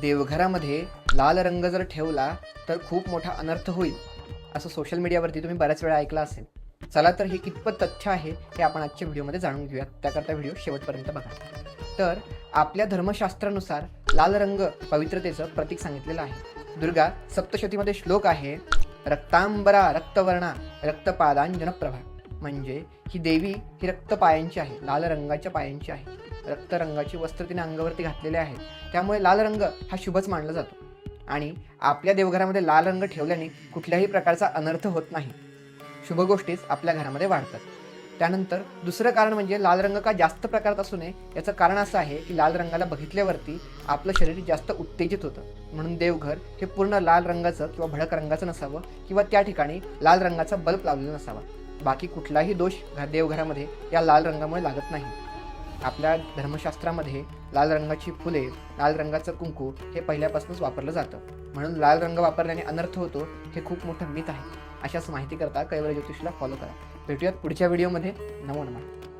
देवघरामध्ये लाल रंग जर ठेवला तर खूप मोठा अनर्थ होईल, असं सोशल मीडियावरती तुम्ही बऱ्याच वेळा ऐकलं असेल. चला तर हे कितपत तथ्य आहे हे आपण आजच्या व्हिडिओमध्ये जाणून घेऊयात. त्याकरता व्हिडिओ शेवटपर्यंत बघा. तर आपल्या धर्मशास्त्रानुसार लाल रंग पवित्रतेचं प्रतीक सांगितलेलं आहे. दुर्गा सप्तशतीमध्ये श्लोक आहे, रक्तांबरा रक्तवर्णा रक्तपादांजनप्रभा. म्हणजे ही देवी ही रक्तपायांची आहे, लाल रंगाच्या पायांची आहे. रक्तरंगाची वस्त्र तिने अंगावरती घातलेले आहेत, त्यामुळे लाल रंग हा शुभच मानला जातो. आणि आपल्या देवघरामध्ये लाल रंग ठेवल्याने कुठल्याही प्रकारचा अनर्थ होत नाही, शुभ गोष्टीच आपल्या घरामध्ये वाढतात. त्यानंतर दुसरं कारण म्हणजे लाल रंग का जास्त प्रकारात असू नये याचं कारण असं आहे की लाल रंगाला बघितल्यावरती आपलं शरीर जास्त उत्तेजित होतं. म्हणून देवघर हे पूर्ण लाल रंगाचं किंवा भडक रंगाचं नसावं, किंवा त्या ठिकाणी लाल रंगाचा बल्ब लावलेला नसावा. बाकी कुठलाही दोष देवघरामध्ये या लाल रंगामुळे लागत नाही. आपल्या धर्मशास्त्रामध्ये लाल रंगाची फुले, लाल रंगाचं कुंकू हे पहिल्यापासूनच वापरलं जातं. म्हणून लाल रंग वापरल्याने अनर्थ होतो हे खूप मोठं मिथ आहे. अशाच माहिती करता कैवल्य ज्योतिषला फॉलो करा. भेटूयात पुढच्या व्हिडिओमध्ये. नमो नमः.